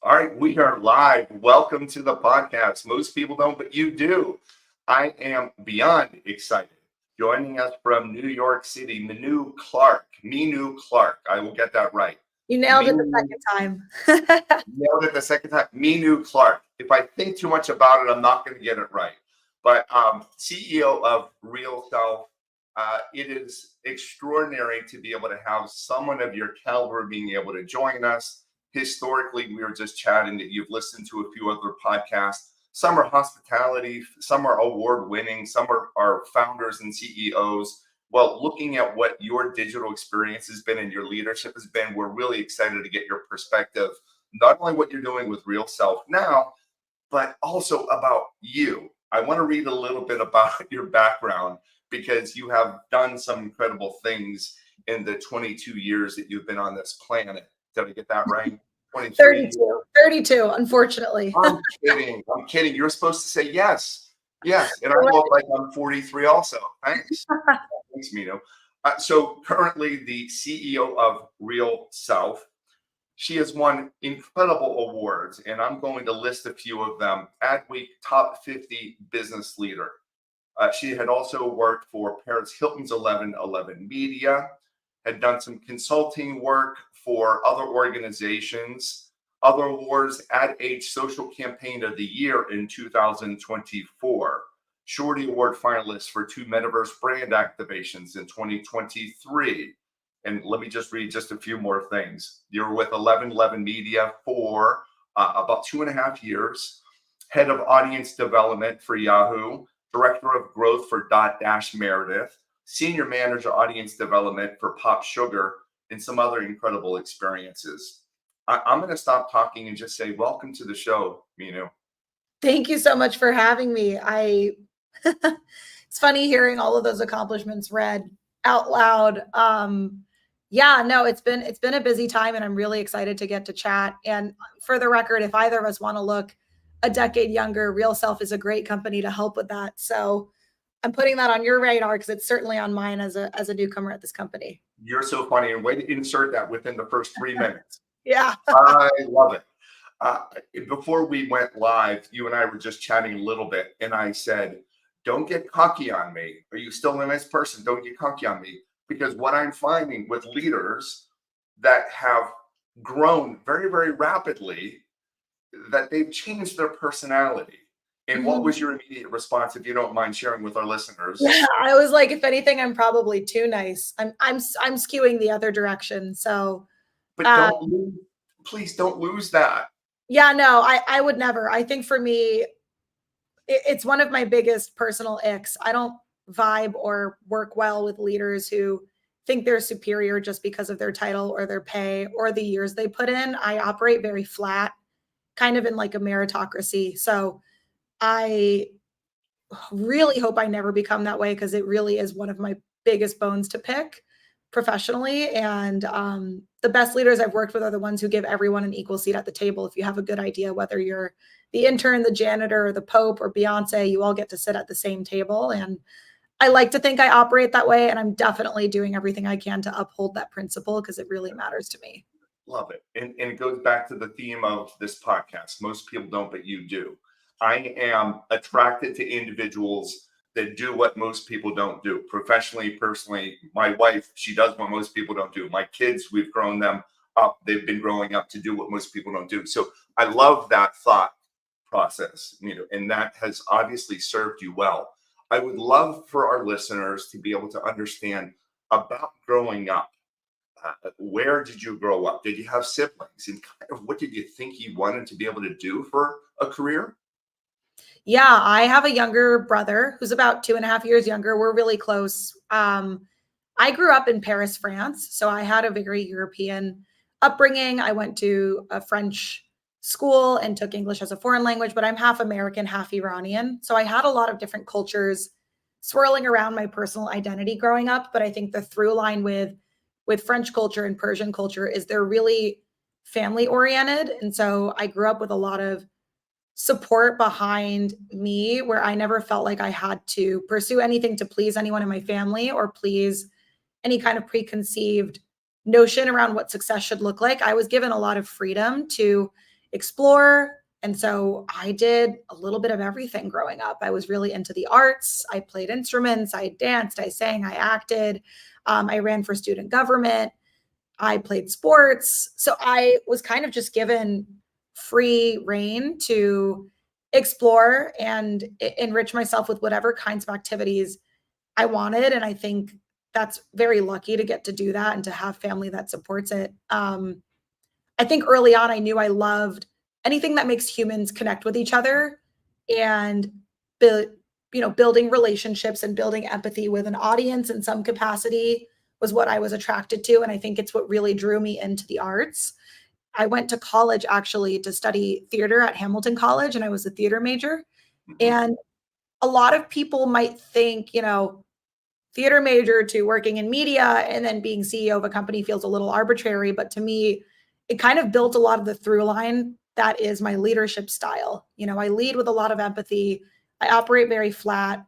All right, we are live. Welcome to the podcast. Most people don't, but you do. I am beyond excited. Joining us from New York City, Minou Clark. I will get that right. You nailed it the second time. Nailed it the second time. Minou Clark. If I think too much about it, I'm not going to get it right. But CEO of RealSelf. It is extraordinary to be able to have someone of your caliber being able to join us. Historically, we were just chatting that you've listened to a few other podcasts. Some are hospitality, some are award winning, some are founders and CEOs. Well, looking at what your digital experience has been and your leadership has been, we're really excited to get your perspective, not only what you're doing with RealSelf now, but also about you. I want to read a little bit about your background because you have done some incredible things in the 22 years that you've been on this planet. Did I get that right? 32, unfortunately. I'm kidding. You're supposed to say yes. Yes. And I look like I'm 43 also. Thanks. Thanks, Minou. So currently the CEO of RealSelf. She has won incredible awards, and I'm going to list a few of them. Adweek Top 50 Business Leader. She had also worked for Paris Hilton's 1111 Media, had done some consulting work for other organizations, other awards, Ad Age Social Campaign of the Year in 2024, Shorty Award finalist for 2 Metaverse brand activations in 2023. And let me just read just a few more things. You were with 1111 Media for about 2.5 years, head of audience development for Yahoo, director of growth for Dotdash Meredith, senior manager audience development for Pop Sugar, and some other incredible experiences. I'm going to stop talking and just say, welcome to the show, Minou. Thank you so much for having me. It's funny hearing all of those accomplishments read out loud. It's been a busy time, and I'm really excited to get to chat. And for the record, if either of us want to look a decade younger, RealSelf is a great company to help with that. So I'm putting that on your radar because it's certainly on mine as a newcomer at this company. You're so funny, and way to insert that within the first 3 minutes. Yeah. I love it. Before we went live, you and I were just chatting a little bit, and I said, don't get cocky on me. Are you still a nice person? Don't get cocky on me. Because what I'm finding with leaders that have grown very, very rapidly, that they've changed their personality. And what was your immediate response, if you don't mind sharing with our listeners? Yeah, I was like, if anything, I'm probably too nice. I'm skewing the other direction. So, but please don't lose that. Yeah, no, I would never. I think for me, it's one of my biggest personal icks. I don't vibe or work well with leaders who think they're superior just because of their title or their pay or the years they put in. I operate very flat, kind of in like a meritocracy. So I really hope I never become that way because it really is one of my biggest bones to pick professionally. And the best leaders I've worked with are the ones who give everyone an equal seat at the table. If you have a good idea, whether you're the intern, the janitor, or the Pope, or Beyonce, you all get to sit at the same table. And I like to think I operate that way, and I'm definitely doing everything I can to uphold that principle because it really matters to me. Love it. And it goes back to the theme of this podcast. Most people don't, but you do. I am attracted to individuals that do what most people don't do. Professionally, personally, my wife, she does what most people don't do. My kids, we've grown them up. They've been growing up to do what most people don't do. So I love that thought process, and that has obviously served you well. I would love for our listeners to be able to understand about growing up. Where did you grow up? Did you have siblings? And kind of what did you think you wanted to be able to do for a career? Yeah, I have a younger brother who's about 2.5 years younger. We're really close. I grew up in Paris, France. So I had a very European upbringing. I went to a French school and took English as a foreign language, but I'm half American, half Iranian. So I had a lot of different cultures swirling around my personal identity growing up. But I think the through line with French culture and Persian culture is they're really family oriented. And so I grew up with a lot of support behind me where I never felt like I had to pursue anything to please anyone in my family or please any kind of preconceived notion around what success should look like. I was given a lot of freedom to explore. And so I did a little bit of everything growing up. I was really into the arts. I played instruments, I danced, I sang, I acted. I ran for student government. I played sports. So I was kind of just given free reign to explore and enrich myself with whatever kinds of activities I wanted. And I think that's very lucky to get to do that and to have family that supports it. I think early on, I knew I loved anything that makes humans connect with each other and build, building relationships and building empathy with an audience in some capacity was what I was attracted to. And I think it's what really drew me into the arts. I went to college actually to study theater at Hamilton College, and I was a theater major. Mhm. And a lot of people might think, theater major to working in media and then being CEO of a company feels a little arbitrary. But to me, it kind of built a lot of the through line that is my leadership style. I lead with a lot of empathy. I operate very flat.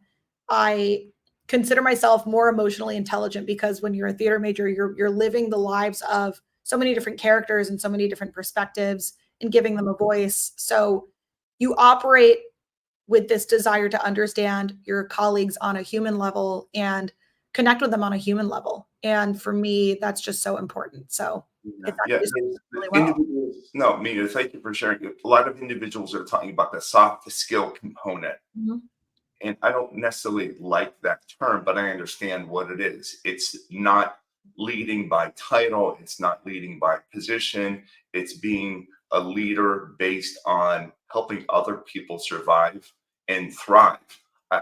I consider myself more emotionally intelligent because when you're a theater major, you're living the lives of so many different characters and so many different perspectives and giving them a voice. So you operate with this desire to understand your colleagues on a human level and connect with them on a human level. And for me, that's just so important. So Yeah, it's yeah. actually served me really well. Individuals, no, Mina, thank you for sharing. A lot of individuals are talking about the soft skill component. Mhm. And I don't necessarily like that term, but I understand what it is. It's not leading by title, it's not leading by position, it's being a leader based on helping other people survive and thrive.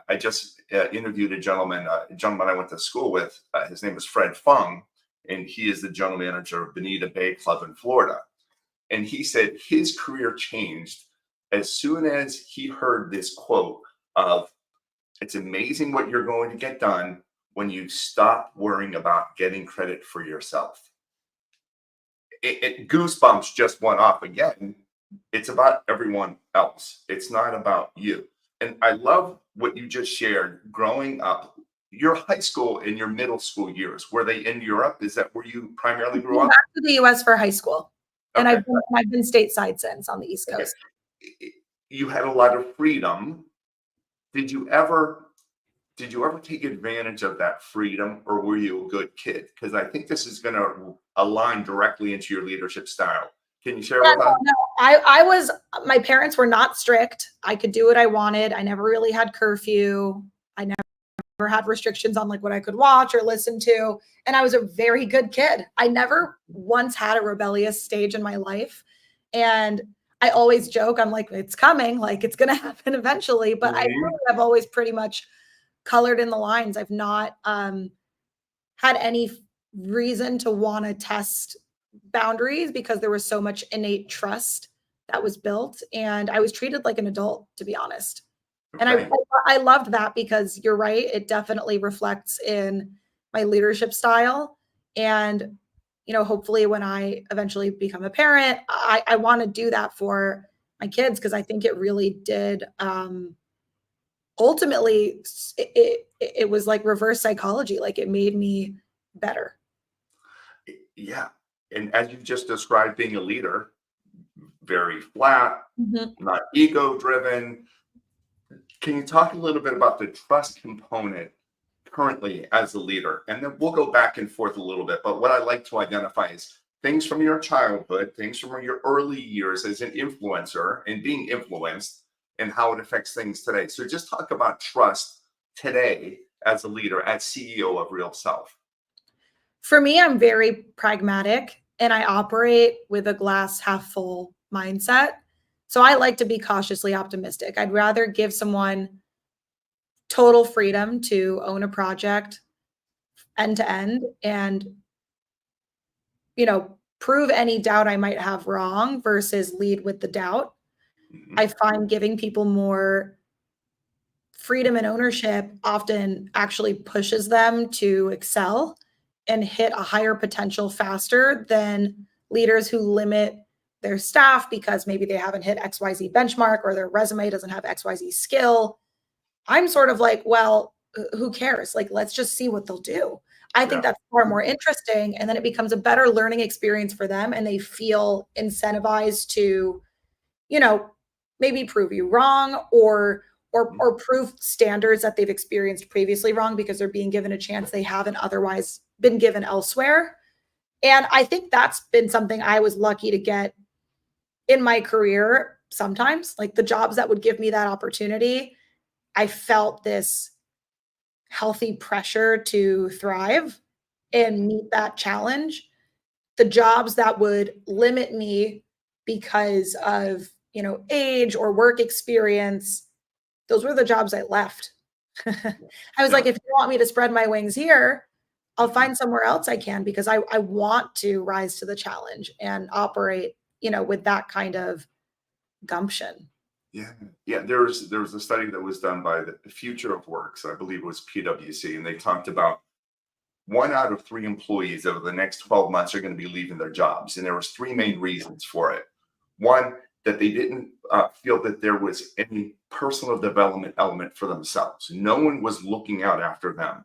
I just interviewed a gentleman I went to school with. His name is Fred Fung, and he is the general manager of Bonita Bay Club in Florida. And he said his career changed as soon as he heard this quote of, it's amazing what you're going to get done when you stop worrying about getting credit for yourself. Goosebumps just went off again. It's about everyone else. It's not about you. And I love what you just shared growing up. Your high school and your middle school years, were they in Europe? Is that where you I primarily grew came up? back to the US for high school. And Okay. I've been stateside since on the East Okay. Coast. You had a lot of freedom. Did you ever did you ever take advantage of that freedom, or were you a good kid? Because I think this is going to align directly into your leadership style. Can you share Yeah, with us? no. I was my parents were not strict. I could do what I wanted. I never really had curfew. I never had restrictions on like what I could watch or listen to. And I was a very good kid. I never once had a rebellious stage in my life. And I always joke, I'm like, it's coming, like it's gonna happen eventually. But I Mhm. really have always pretty much colored in the lines. I've not had any reason to want to test boundaries because there was so much innate trust that was built. And I was treated like an adult, to be honest. And Okay. I loved that because you're right. It definitely reflects in my leadership style. And, hopefully when I eventually become a parent, I want to do that for my kids because I think it really did ultimately it was like reverse psychology. Like it made me better. Yeah. And as you just described, being a leader, very flat, Mhm. not ego driven. Can you talk a little bit about the trust component currently as a leader? And then we'll go back and forth a little bit. But what I like to identify is things from your childhood, things from your early years as an influencer and being influenced, and how it affects things today. So just talk about trust today as a leader, as CEO of Real Self. For me, I'm very pragmatic and I operate with a glass half full mindset. So I like to be cautiously optimistic. I'd rather give someone total freedom to own a project end to end and, prove any doubt I might have wrong versus lead with the doubt. I Mhm. find giving people more freedom and ownership often actually pushes them to excel and hit a higher potential faster than leaders who limit their staff because maybe they haven't hit XYZ benchmark or their resume doesn't have XYZ skill. I'm sort of like, well, who cares? Like, let's just see what they'll do. I think Yeah. that's far more interesting. And then it becomes a better learning experience for them and they feel incentivized to you know, maybe prove you wrong or prove standards that they've experienced previously wrong because they're being given a chance they haven't otherwise been given elsewhere. And I think that's been something I was lucky to get in my career sometimes. Like the jobs that would give me that opportunity, I felt this healthy pressure to thrive and meet that challenge. The jobs that would limit me because of, age or work experience, those were the jobs I left. I was Yeah. like, if you want me to spread my wings here, I'll find somewhere else I can because I want to rise to the challenge and operate, with that kind of gumption. Yeah, yeah. There was a study that was done by the Future of Works, I believe it was PwC, and they talked about 1 out of 3 employees over the next 12 months are going to be leaving their jobs, and there was 3 main reasons for it. One, that they didn't feel that there was any personal development element for themselves. No one was looking out after them.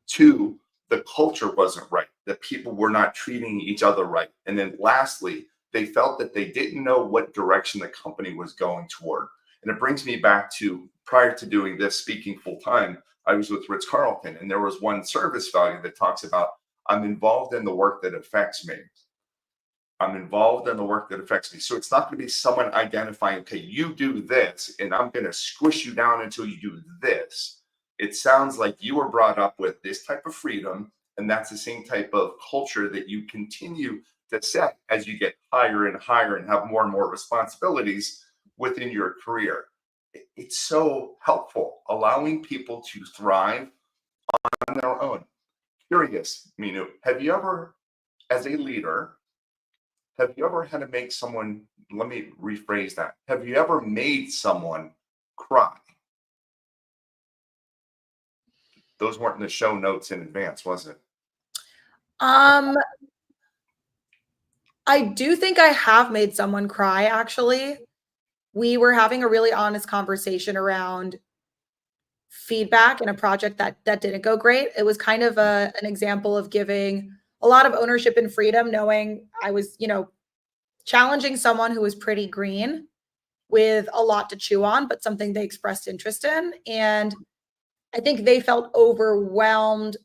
2, the culture wasn't right, that people were not treating each other right. And then lastly, they felt that they didn't know what direction the company was going toward. And it brings me back to prior to doing this, speaking full time, I was with Ritz Carlton, and there was one service value that talks about I'm involved in the work that affects me. I'm involved in the work that affects me. So it's not going to be someone identifying, okay, you do this, and I'm going to squish you down until you do this. It sounds like you were brought up with this type of freedom, and that's the same type of culture that you continue to set as you get higher and higher and have more and more responsibilities within your career. It's so helpful, allowing people to thrive on their own. Curious, Minu, have you ever, as a leader, have you ever had to make someone, let me rephrase that. Have you ever made someone cry? Those weren't in the show notes in advance, was it? Um, I do think I have made someone cry, actually. We were having a really honest conversation around feedback in a project that didn't go great. It was kind of an example of giving a lot of ownership and freedom, knowing I was, challenging someone who was pretty green with a lot to chew on, but something they expressed interest in. And I think they felt overwhelmed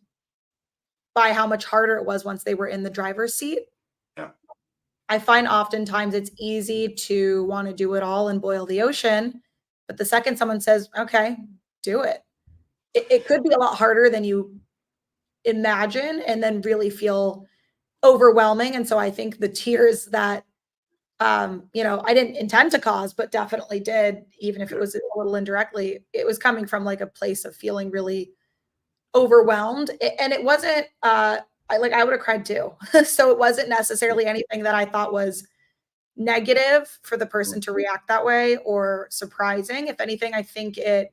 by how much harder it was once they were in the driver's seat. Yeah. I find oftentimes it's easy to want to do it all and boil the ocean. But the second someone says, okay, do it, it could be a lot harder than you imagine and then really feel overwhelming. And so I think the tears that, I didn't intend to cause, but definitely did, even if it was a little indirectly, it was coming from like a place of feeling really overwhelmed. And it wasn't, I would have cried too. So it wasn't necessarily anything that I thought was negative for the person to react that way or surprising. If anything, I think it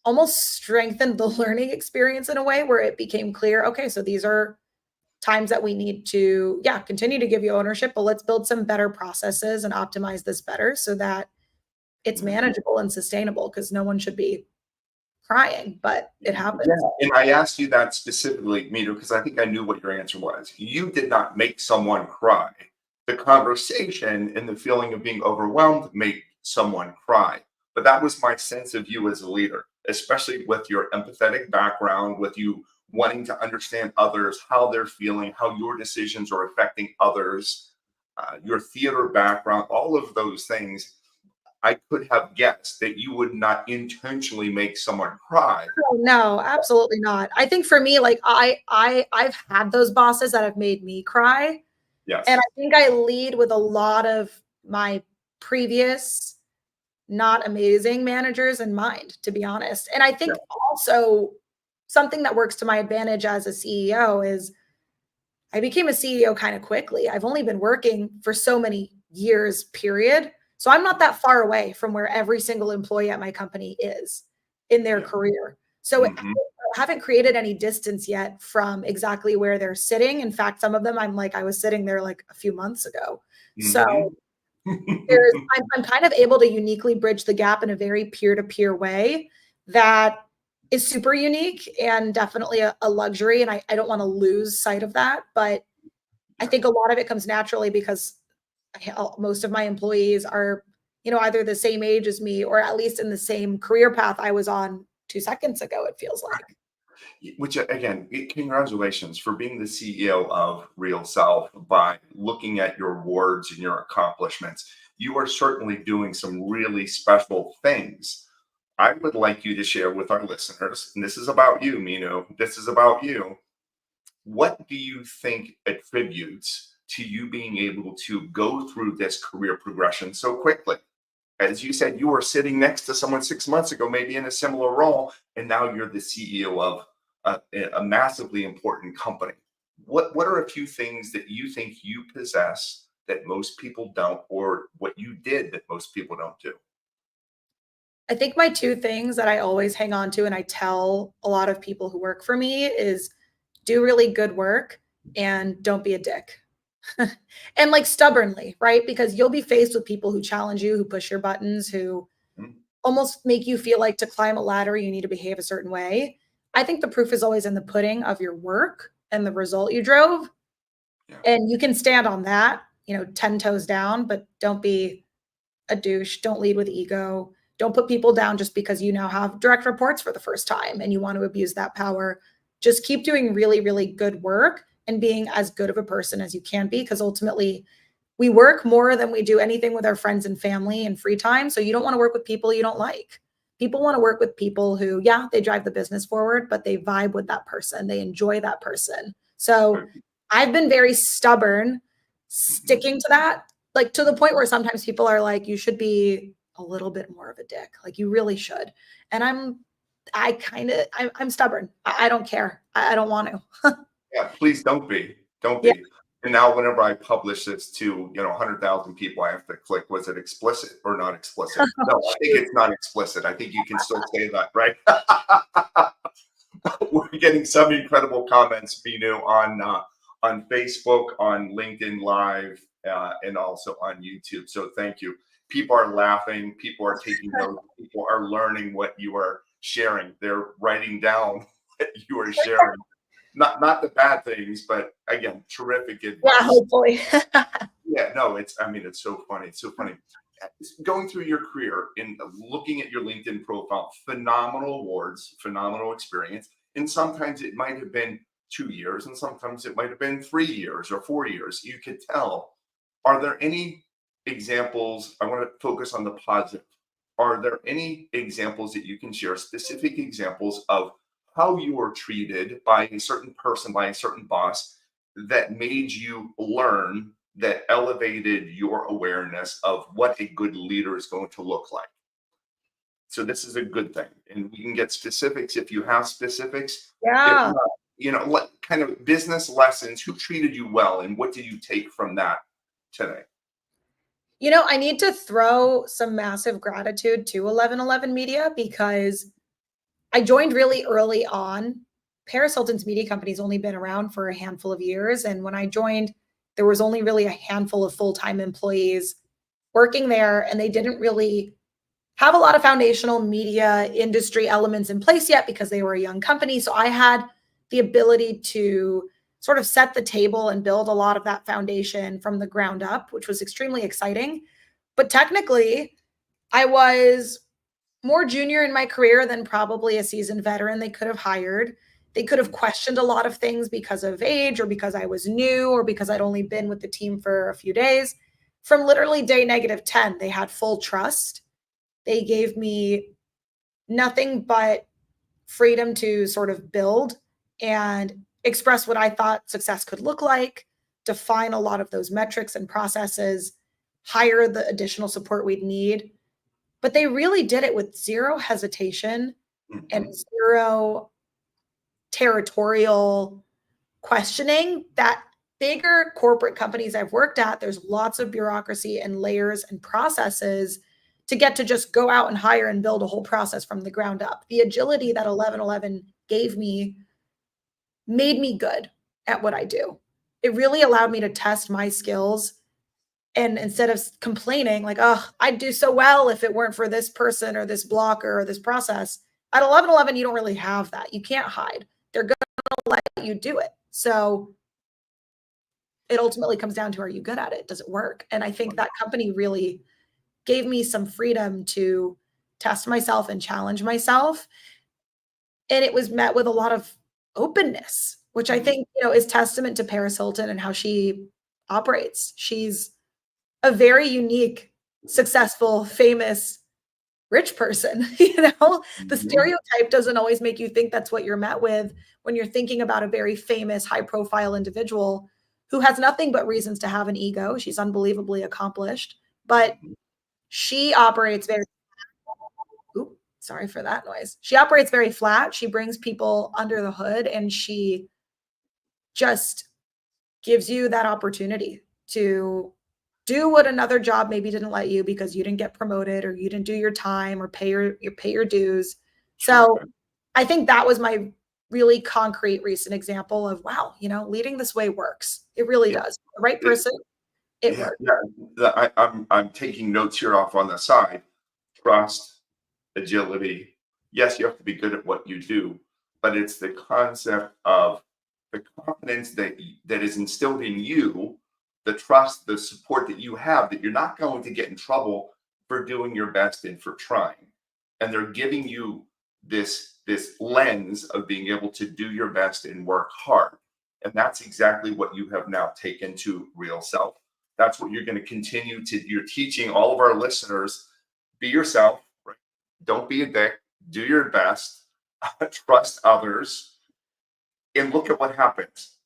almost strengthened the learning experience in a way where it became clear, okay, so these are times that we need to, continue to give you ownership, but let's build some better processes and optimize this better so that it's manageable and sustainable because no one should be crying, but it happens. Yeah. And I asked you that specifically, Mito, because I think I knew what your answer was. You did not make someone cry. The conversation and the feeling of being overwhelmed made someone cry. But that was my sense of you as a leader, especially with your empathetic background, with you wanting to understand others, how they're feeling, how your decisions are affecting others, your theater background, all of those things. I could have guessed that you would not intentionally make someone cry. Oh, no, absolutely not. I think for me, like I've had those bosses that have made me cry. And Yes. I think I lead with a lot of my previous not amazing managers in mind, to be honest. And I Yeah. think also something that works to my advantage as a CEO is I became a CEO kind of quickly. I've only been working for so many years, period. So I'm not that far away from where every single employee at my company is in their Yeah. career. So I Hmm. haven't created any distance yet from exactly where they're sitting. In fact, some of them I'm like, I was sitting there like a few months ago. So Hmm. I'm kind of able to uniquely bridge the gap in a very peer-to-peer way that is super unique and definitely a luxury. And I don't want to lose sight of that. But I think a lot of it comes naturally because most of my employees are, either the same age as me or at least in the same career path I was on 2 seconds ago, it feels like. Which again, congratulations for being the CEO of RealSelf. By looking at your awards and your accomplishments, you are certainly doing some really special things. I would like you to share with our listeners, and this is about you, Minou. This is about you. What do you think attributes to you being able to go through this career progression so quickly? As you said, you were sitting next to someone 6 months ago, maybe in a similar role, and now you're the CEO of a massively important company. What are a few things that you think you possess that most people don't, or what you did that most people don't do? I think my two things that I always hang on to and I tell a lot of people who work for me is do really good work and don't be a dick. And like stubbornly, right? Because you'll be faced with people who challenge you, who push your buttons, who Mm, almost make you feel like to climb a ladder, you need to behave a certain way. I think the proof is always in the pudding of your work and the result you drove. yeah. And you can stand on that, 10 toes down, but don't be a douche. Don't lead with ego. Don't put people down just because you now have direct reports for the first time and you want to abuse that power. Just keep doing really, really good work and being as good of a person as you can be, because ultimately we work more than we do anything with our friends and family and free time. So you don't want to work with people you don't like. People want to work with people who, yeah, they drive the business forward, but they vibe with that person. They enjoy that person. So I've been very stubborn Mhm. sticking to that, like to the point where sometimes people are like, you should be a little bit more of a dick. Like you really should. And I'm stubborn. I don't care. I don't want to. Yeah, please don't be. Don't Yeah. be. And now whenever I publish this to, 100,000 people, I have to click, was it explicit or not explicit? No, I think Shoot. it's not explicit. I think you can still say that, right? We're getting some incredible comments, Minou, on Facebook, on LinkedIn Live, and also on YouTube. So thank you. People are laughing. People are taking notes. People are learning what you are sharing. They're writing down what you are sharing. Not the bad things, but again, terrific Yeah, advice. hopefully. Yeah, no, it's so funny. It's so funny. Going through your career and looking at your LinkedIn profile, phenomenal awards, phenomenal experience. And sometimes it might have been 2 years, and sometimes it might have been 3 years or 4 years. You could tell. Are there any examples? I want to focus on the positive. Are there any examples that you can share, specific examples of how you were treated by a certain person, by a certain boss, that made you learn, that elevated your awareness of what a good leader is going to look like? So this is a good thing, and we can get specifics if you have specifics. If Yeah. not, what kind of business lessons, who treated you well, and what did you take from that today? I need to throw some massive gratitude to 1111 Media because I joined really early on. Paris Hilton's media company's only been around for a handful of years. And when I joined, there was only really a handful of full-time employees working there, and they didn't really have a lot of foundational media industry elements in place yet because they were a young company. So I had the ability to sort of set the table and build a lot of that foundation from the ground up, which was extremely exciting. But technically, I was more junior in my career than probably a seasoned veteran they could have hired. They could have questioned a lot of things because of age or because I was new or because I'd only been with the team for a few days. From literally day -10, they had full trust. They gave me nothing but freedom to sort of build and express what I thought success could look like, define a lot of those metrics and processes, hire the additional support we'd need. But they really did it with zero hesitation and Mhm. zero territorial questioning that bigger corporate companies I've worked at, there's lots of bureaucracy and layers and processes to get to just go out and hire and build a whole process from the ground up. The agility that 1111 gave me made me good at what I do. It really allowed me to test my skills. And instead of complaining, like, oh, I'd do so well if it weren't for this person or this blocker or this process, at 1111, you don't really have that. You can't hide. They're going to let you do it. So it ultimately comes down to, are you good at it? Does it work? And I think that company really gave me some freedom to test myself and challenge myself. And it was met with a lot of openness, which I think, is testament to Paris Hilton and how she operates. She's a very unique, successful, famous, rich person. The Mhm. stereotype doesn't always make you think that's what you're met with when you're thinking about a very famous, high profile individual who has nothing but reasons to have an ego. She's unbelievably accomplished, but she operates very, oop, sorry for that noise. She operates very flat. She brings people under the hood and she just gives you that opportunity to do what another job maybe didn't let you because you didn't get promoted or you didn't do your time or pay your dues. Sure. So I think that was my really concrete recent example of, wow, leading this way works. It really Yeah. does. The right It- person, it yeah. works. Yeah. I'm taking notes here off on the side. Trust, agility. Yes, you have to be good at what you do, but it's the concept of the confidence that is instilled in you, the trust, the support that you have, that you're not going to get in trouble for doing your best and for trying. And they're giving you this lens of being able to do your best and work hard. And that's exactly what you have now taken to Real Self. That's what you're going to continue to. You're teaching all of our listeners: be yourself, right? Don't be a dick. Do your best. Trust others, and look at what happens.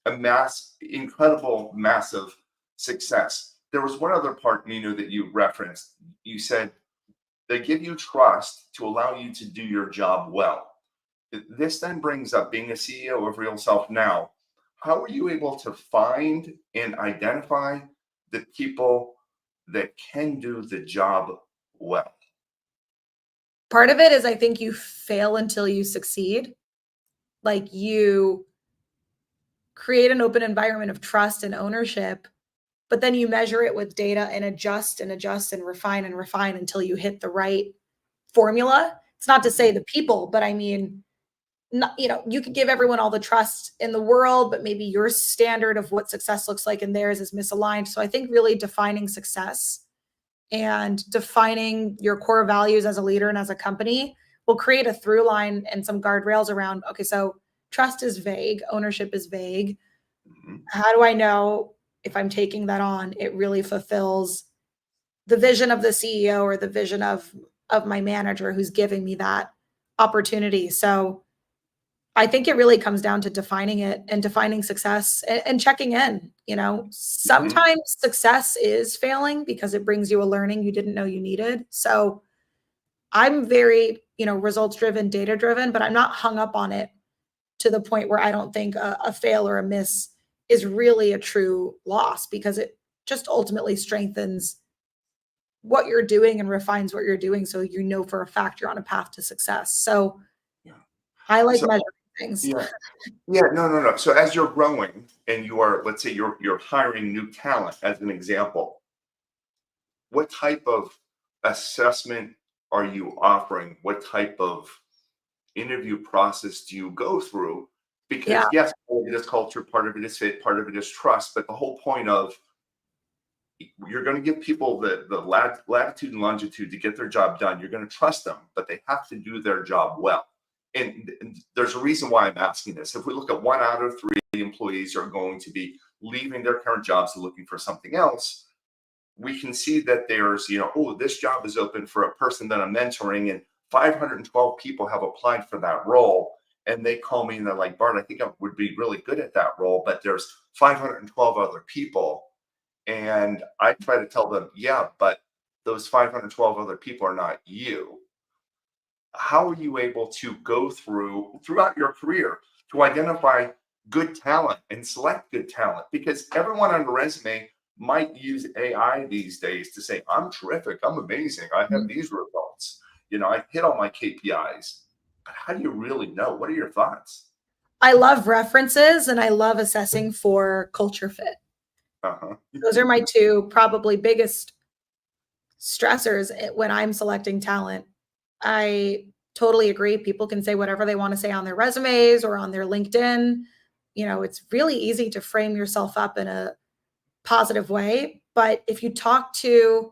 Incredible, massive success. There was one other part, Minou, that you referenced. You said they give you trust to allow you to do your job well. This then brings up being a CEO of Real Self now. How are you able to find and identify the people that can do the job well? Part of it is I think you fail until you succeed. Like you create an open environment of trust and ownership, but then you measure it with data and adjust and adjust and refine until you hit the right formula. It's not to say the people, but I mean, not, you could give everyone all the trust in the world, but maybe your standard of what success looks like and theirs is misaligned. So I think really defining success and defining your core values as a leader and as a company will create a through line and some guardrails around, okay, so trust is vague, ownership is vague. Mhm. How do I know if I'm taking that on, it really fulfills the vision of the CEO or the vision of my manager who's giving me that opportunity? So I think it really comes down to defining it and defining success and checking in. Mhm. Sometimes success is failing because it brings you a learning you didn't know you needed. So I'm very, results driven, data driven, but I'm not hung up on it to the point where I don't think a fail or a miss is really a true loss because it just ultimately strengthens what you're doing and refines what you're doing. So for a fact you're on a path to success. So Yeah. I like So measuring things. yeah. Yeah, no, no, no. So as you're growing and you are, let's say you're hiring new talent as an example, what type of assessment are you offering? What type of interview process do you go through? Yeah. Because yes, part of it is culture, part of it is fit, part of it is trust. But the whole point of you're going to give people the latitude and longitude to get their job done. You're going to trust them, but they have to do their job well. And there's a reason why I'm asking this. If we look at 1 out of 3 employees are going to be leaving their current jobs and looking for something else, we can see that there's, oh, this job is open for a person that I'm mentoring, and 512 people have applied for that role. And they call me and they're like, Bart, I think I would be really good at that role, but there's 512 other people. And I try to tell them, yeah, but those 512 other people are not you. How are you able to go throughout your career to identify good talent and select good talent? Because everyone on a resume might use AI these days to say, I'm terrific, I'm amazing, I have Mhm. these results, I hit all my KPIs. But how do you really know? What are your thoughts? I love references and I love assessing for culture fit. Uh-huh. Those are my two probably biggest stressors when I'm selecting talent. I totally agree. People can say whatever they want to say on their resumes or on their LinkedIn. It's really easy to frame yourself up in a positive way. But if you talk to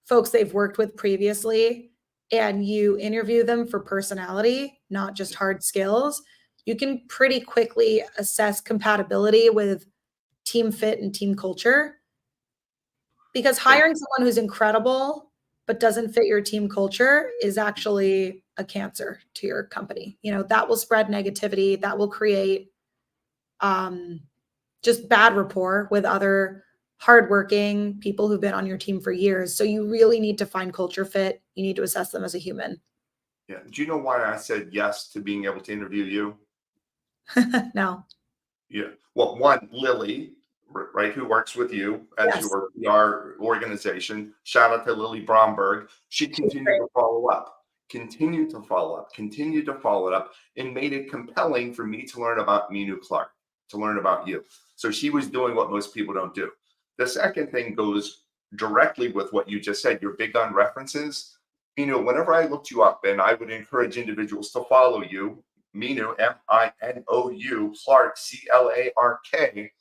folks they've worked with previously and you interview them for personality, not just hard skills, you can pretty quickly assess compatibility with team fit and team culture. Because hiring someone who's incredible but doesn't fit your team culture is actually a cancer to your company. You know, that will spread negativity, that will create just bad rapport with other hardworking people who've been on your team for years. So you really need to find culture fit. You need to assess them as a human. Yeah. Do you know why I said yes to being able to interview you? No. Yeah. Well, one, Lily, right, who works with you as Yes. your PR organization. Shout out to Lily Bromberg. She continued to follow up, continued to follow up, continued to follow it up, and made it compelling for me to learn about Minou Clark, to learn about you. So she was doing what most people don't do. The second thing goes directly with what you just said. You're big on references. You know, whenever I looked you up, and I would encourage individuals to follow you, Minou, Minou, Clark, Clark.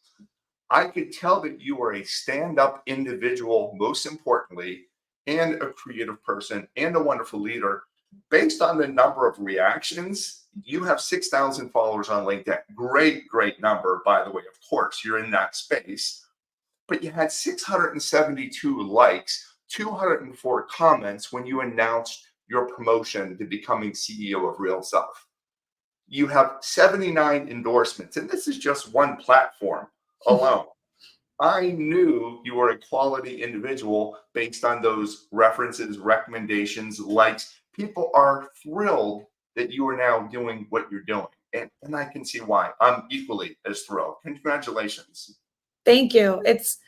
I could tell that you are a stand-up individual, most importantly, and a creative person and a wonderful leader. Based on the number of reactions, you have 6,000 followers on LinkedIn. Great, great number, by the way. Of course, you're in that space. But you had 672 likes, 204 comments when you announced your promotion to becoming CEO of RealSelf. You have 79 endorsements, and this is just one platform alone. I knew you were a quality individual based on those references, recommendations, likes. People are thrilled that you are now doing what you're doing. And I can see why. I'm equally as thrilled. Congratulations. Thank you. It's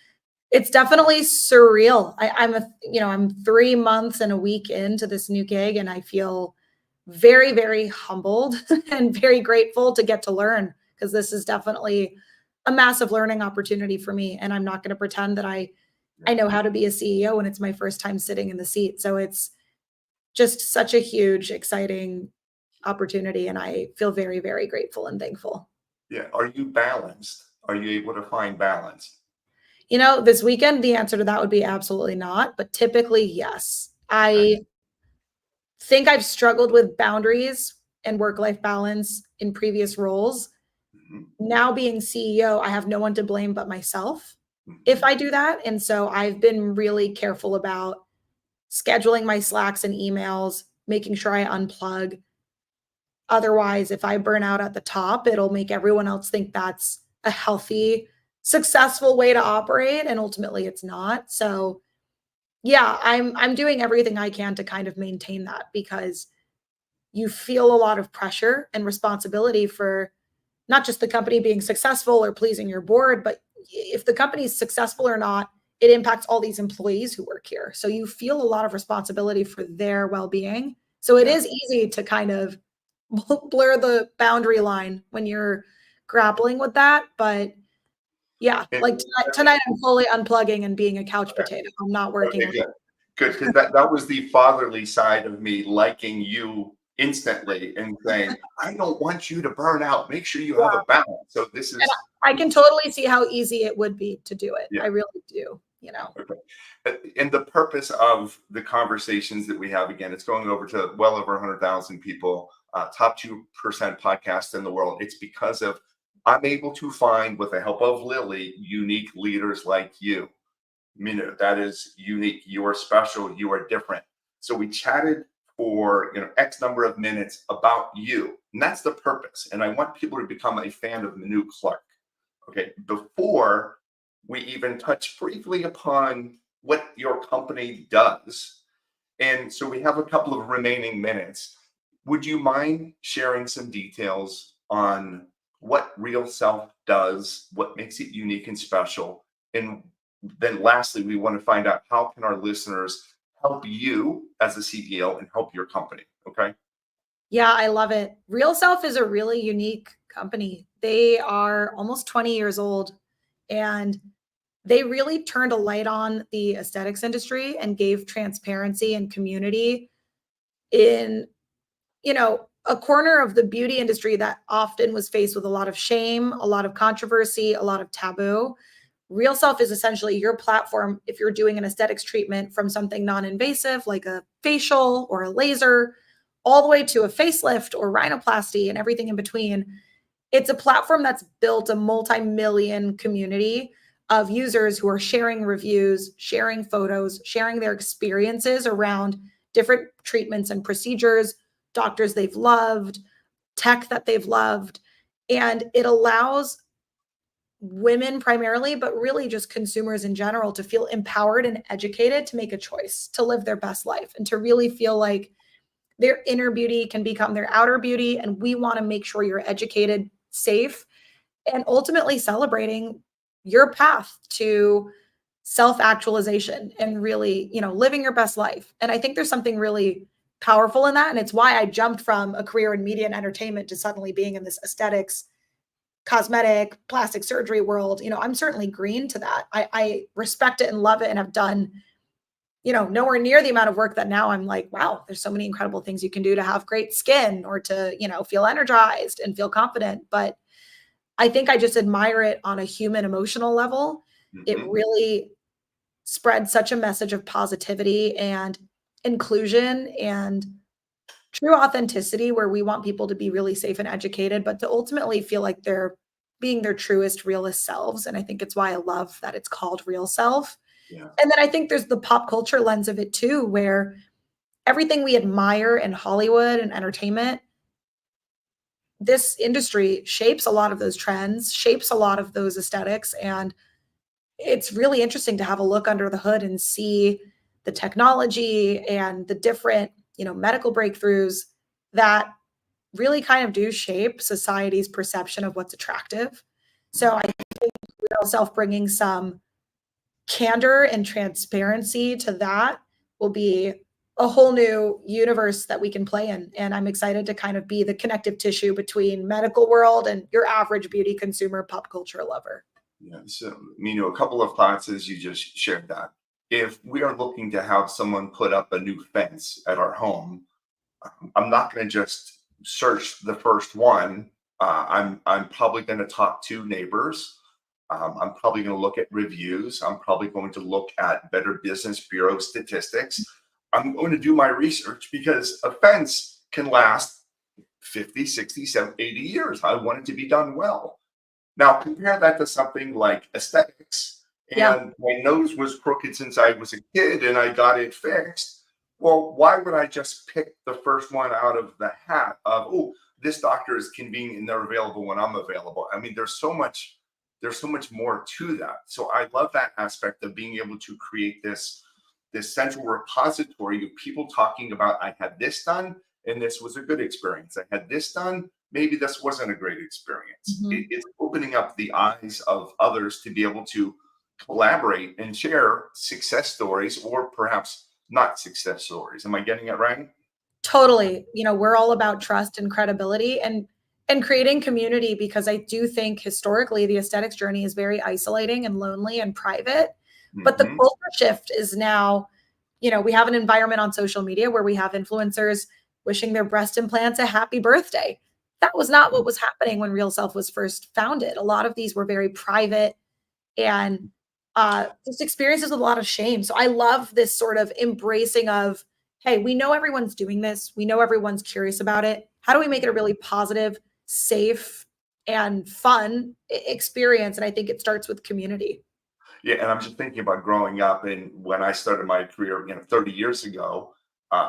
definitely surreal. I'm 3 months and a week into this new gig, and I feel very, very humbled and very grateful to get to learn, because this is definitely a massive learning opportunity for me. And I'm not going to pretend that I know how to be a CEO when it's my first time sitting in the seat. So it's just such a huge, exciting opportunity. And I feel very, very grateful and thankful. Yeah. Are you balanced? Are you able to find balance? You know, this weekend, the answer to that would be absolutely not, but typically, yes. Okay. I think I've struggled with boundaries and work-life balance in previous roles. Mhm, Now being CEO, I have no one to blame but myself if mhm. I do that. And so I've been really careful about scheduling my Slacks and emails, making sure I unplug. Otherwise, if I burn out at the top, it'll make everyone else think that's a healthy, successful way to operate. And ultimately it's not. So yeah, I'm doing everything I can to kind of maintain that, because you feel a lot of pressure and responsibility for not just the company being successful or pleasing your board, but if the company is successful or not, it impacts all these employees who work here. So you feel a lot of responsibility for their well-being. So it Yeah. is easy to kind of blur the boundary line when you're grappling with that. But yeah, And like tonight I'm fully unplugging and being a couch potato. I'm not working. okay, good. Good, because that was the fatherly side of me liking you instantly and saying, I don't want you to burn out. Make sure you have a balance. So this And is I can totally see how easy it would be to do it. yeah, I really do, you know. okay. And the purpose of the conversations that we have, again, it's going over to well over 100,000 people, top 2% podcast in the world. It's because of I'm able to find, with the help of Lily, unique leaders like you. Minou, that is unique. You are special. You are different. So we chatted for X number of minutes about you, and that's the purpose. And I want people to become a fan of Minou Clark. Okay, before we even touch briefly upon what your company does, and so we have a couple of remaining minutes. Would you mind sharing some details on what Real Self does, what makes it unique and special? And then lastly, we want to find out how can our listeners help you as a CEO and help your company? Okay. Yeah, I love it. RealSelf is a really unique company. They are almost 20 years old, and they really turned a light on the aesthetics industry and gave transparency and community in, a corner of the beauty industry that often was faced with a lot of shame, a lot of controversy, a lot of taboo. RealSelf is essentially your platform if you're doing an aesthetics treatment, from something non-invasive like a facial or a laser, all the way to a facelift or rhinoplasty and everything in between. It's a platform that's built a multi-million community of users who are sharing reviews, sharing photos, sharing their experiences around different treatments and procedures, doctors they've loved, tech that they've loved. And it allows women primarily, but really just consumers in general, to feel empowered and educated to make a choice to live their best life and to really feel like their inner beauty can become their outer beauty. And we want to make sure you're educated, safe, and ultimately celebrating your path to self-actualization and really, living your best life. And I think there's something really powerful in that. And it's why I jumped from a career in media and entertainment to suddenly being in this aesthetics, cosmetic, plastic surgery world. I'm certainly green to that. I respect it and love it and have done, nowhere near the amount of work that now I'm like, wow, there's so many incredible things you can do to have great skin or to, feel energized and feel confident. But I think I just admire it on a human emotional level. It Mhm. really spread such a message of positivity and inclusion and true authenticity, where we want people to be really safe and educated, but to ultimately feel like they're being their truest, realest selves. And I think it's why I love that it's called Real Self. Yeah. And then I think there's the pop culture lens of it too, where everything we admire in Hollywood and entertainment, this industry shapes a lot of those trends, shapes a lot of those aesthetics. And it's really interesting to have a look under the hood and see the technology and the different, medical breakthroughs that really kind of do shape society's perception of what's attractive. So I think Real Self bringing some candor and transparency to that will be a whole new universe that we can play in. And I'm excited to kind of be the connective tissue between medical world and your average beauty consumer, pop culture lover. Yeah. So, a couple of thoughts as you just shared that. If we are looking to have someone put up a new fence at our home, I'm not going to just search the first one. I'm probably going to talk to neighbors. I'm probably going to look at reviews. I'm probably going to look at Better Business Bureau statistics. I'm going to do my research because a fence can last 50, 60, 70, 80 years. I want it to be done well. Now, compare that to something like aesthetics. Yeah. And my nose was crooked since I was a kid and I got it fixed. Well, why would I just pick the first one out of the hat of, oh, this doctor is convenient and they're available when I'm available? I mean, there's so much more to that. So I love that aspect of being able to create this central repository of people talking about, I had this done and this was a good experience. I had this done, maybe this wasn't a great experience. Mhm. It's opening up the eyes of others to be able to collaborate and share success stories or perhaps not success stories. Am I getting it right? Totally. We're all about trust and credibility and creating community, because I do think historically the aesthetics journey is very isolating and lonely and private. But the Hmm. culture shift is now, we have an environment on social media where we have influencers wishing their breast implants a happy birthday. That was not what was happening when Real Self was first founded. A lot of these were very private and just experiences with a lot of shame. So I love this sort of embracing of, hey, we know everyone's doing this. We know everyone's curious about it. How do we make it a really positive, safe, and fun experience? And I think it starts with community. Yeah, and I'm just thinking about growing up, and when I started my career, 30 years ago,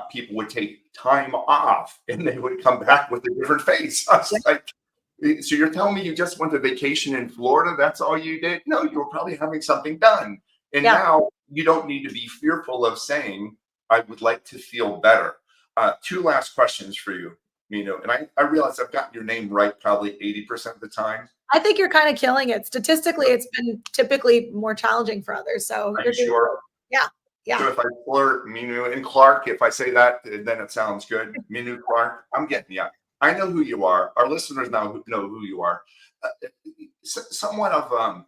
people would take time off, and they would come back with a different face. I Yeah. was like, so you're telling me you just went to vacation in Florida? That's all you did? No, you were probably having something done. And Yeah. now you don't need to be fearful of saying, I would like to feel better. Two last questions for you, Mino. And I realize I've gotten your name right probably 80% of the time. I think you're kind of killing it. Statistically, it's been typically more challenging for others. So Are you you're doing sure? good. Yeah. So Yeah. if I flirt Minou and Clark, if I say that, then it sounds good. Minou Clark, I'm getting you. I know who you are. Our listeners now know who you are. Uh, Somewhat of,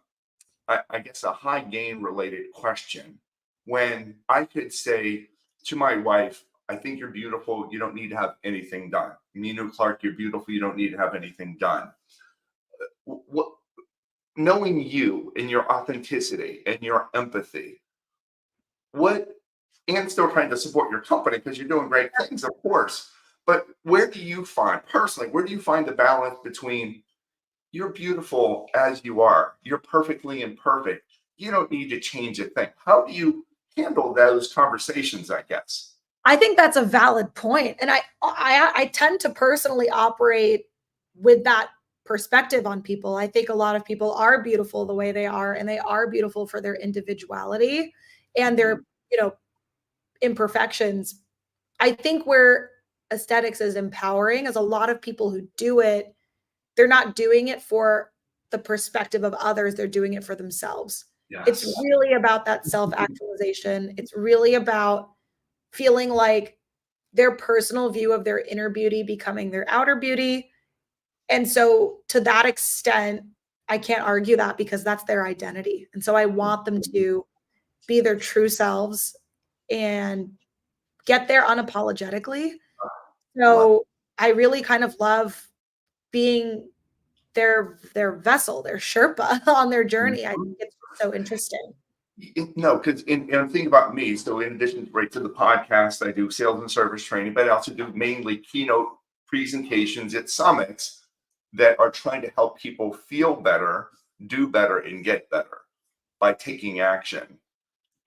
I guess, a high gain related question. When I could say to my wife, I think you're beautiful. You don't need to have anything done. Minou Clark, you're beautiful. You don't need to have anything done. What knowing you and your authenticity and your empathy, what, and still trying to support your company because you're doing great things, of course. But where do you find, personally, where do you find the balance between you're beautiful as you are, you're perfectly imperfect, you don't need to change a thing? How do you handle those conversations, I guess? I think that's a valid point. And I tend to personally operate with that perspective on people. I think a lot of people are beautiful the way they are, and they are beautiful for their individuality and their, you know, imperfections. I think where aesthetics is empowering is a lot of people who do it, they're not doing it for the perspective of others, they're doing it for themselves. It's Yes. really about that self-actualization. It's really about feeling like their personal view of their inner beauty becoming their outer beauty. And so to that extent, I can't argue that because that's their identity. And so I want them to be their true selves and get there unapologetically. Love So I really kind of love being their vessel, their Sherpa on their journey. I think it. it's so interesting. No, because and think about me. So in addition right to the podcast, I do sales and service training, but I also do mainly keynote presentations at summits that are trying to help people feel better, do better, and get better by taking action.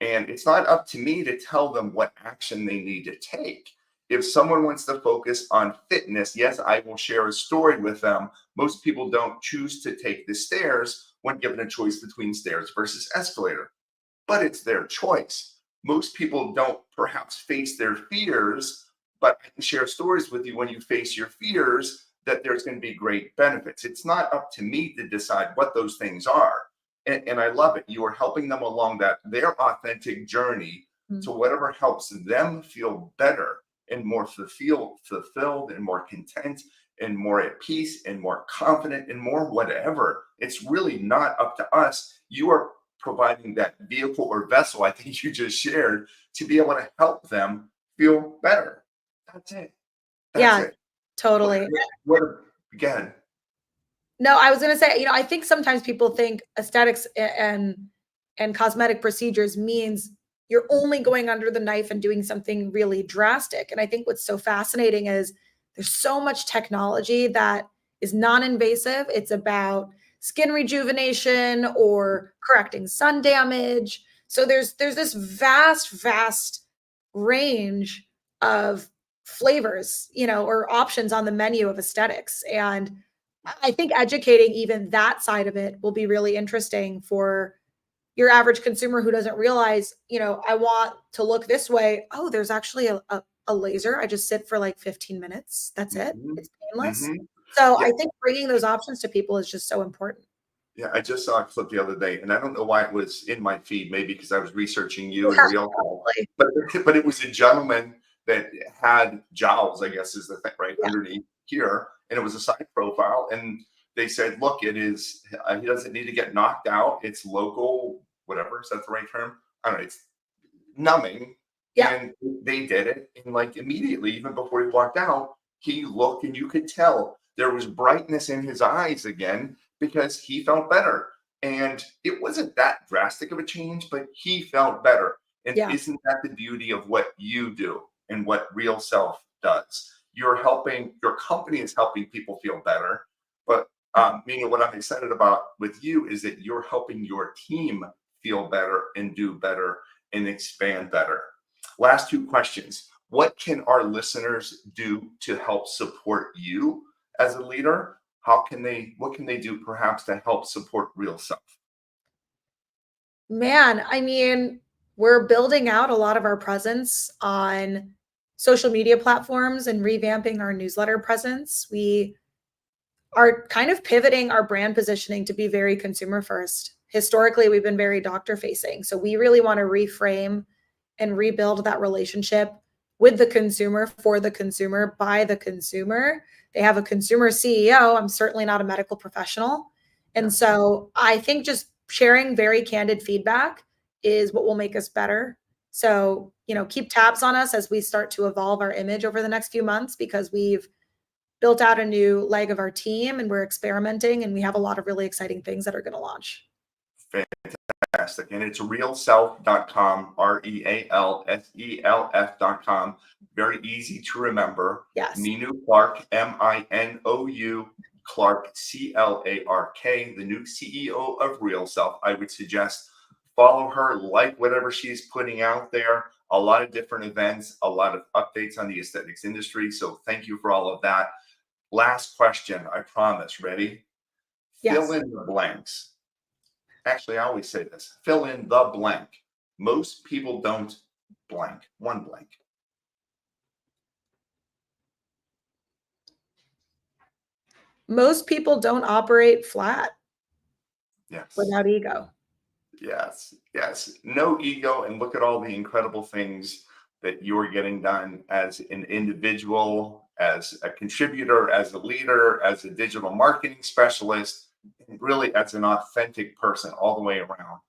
And it's not up to me to tell them what action they need to take. If someone wants to focus on fitness, yes, I will share a story with them. Most people don't choose to take the stairs when given a choice between stairs versus escalator, but it's their choice. Most people don't perhaps face their fears, but I can share stories with you when you face your fears that there's going to be great benefits. It's not up to me to decide what those things are. And I love it. You are helping them along that their authentic journey to Mm. whatever helps them feel better and more fulfilled and more content and more at peace and more confident and more whatever. It's really not up to us. You are providing that vehicle or vessel, I think you just shared, to be able to help them feel better. That's it. That's Yeah, it. What, totally. what again? No, I was gonna say, I think sometimes people think aesthetics and cosmetic procedures means you're only going under the knife and doing something really drastic. And I think what's so fascinating is there's so much technology that is non-invasive. It's about skin rejuvenation or correcting sun damage. So there's this vast range of flavors, or options on the menu of aesthetics. And I think educating even that side of it will be really interesting for your average consumer who doesn't realize, I want to look this way. Oh, there's actually a laser. I just sit for like 15 minutes. That's it. Mhm, It's painless. mhm. So Yeah, I think bringing those options to people is just so important. yeah. I just saw a clip the other day, and I don't know why it was in my feed. Maybe because I was researching you and Yeah, real, probably. but but it was a gentleman that had jowls, I guess is the thing, right Yeah. underneath here, and it was a side profile, and they said, look, it is he doesn't need to get knocked out. It's local, whatever. Is that the right term? I don't know. It's numbing, Yeah. and they did it, and like immediately, even before he walked out, he looked, and you could tell there was brightness in his eyes again because he felt better. And it wasn't that drastic of a change, but he felt better. And Yeah. isn't that the beauty of what you do and what Real Self does? You're helping, your company is helping people feel better. But meaning what I'm excited about with you is that you're helping your team feel better and do better and expand better. Last two questions. What can our listeners do to help support you as a leader? What can they do perhaps to help support Real Self? Man, I mean, we're building out a lot of our presence on social media platforms and revamping our newsletter presence. We are kind of pivoting our brand positioning to be very consumer first. Historically, we've been very doctor facing. So we really want to reframe and rebuild that relationship with the consumer, for the consumer, by the consumer. They have a consumer CEO. I'm certainly not a medical professional. Yeah. And so I think just sharing very candid feedback is what will make us better. So, keep tabs on us as we start to evolve our image over the next few months because we've built out a new leg of our team, and we're experimenting, and we have a lot of really exciting things that are going to launch. Fantastic. And it's realself.com, RealSelf.com. Very easy to remember. Yes. Minou Clark, Minou Clark, Clark, the new CEO of RealSelf. I would suggest follow her, like whatever she's putting out there. A lot of different events, a lot of updates on the aesthetics industry. So thank you for all of that. Last question, I promise. Ready? Yes. Fill in the blanks. Actually, I always say this, fill in the blank. Most people don't blank, one blank. Most people don't operate flat. Yes. Without ego. Yes. Yes. No ego. And look at all the incredible things that you're getting done as an individual, as a contributor, as a leader, as a digital marketing specialist, and really as an authentic person all the way around.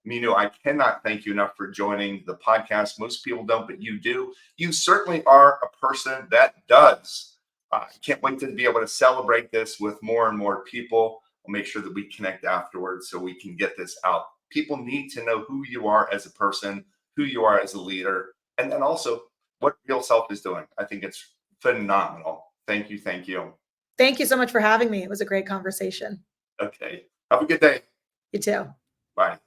Minou, I cannot thank you enough for joining the podcast. Most people don't, but you do. You certainly are a person that does. I can't wait to be able to celebrate this with more and more people. We'll make sure that we connect afterwards so we can get this out. People need to know who you are as a person, who you are as a leader, and then also what RealSelf is doing. I think it's phenomenal. Thank you. Thank you. Thank you so much for having me. It was a great conversation. Okay. Have a good day. You too. Bye.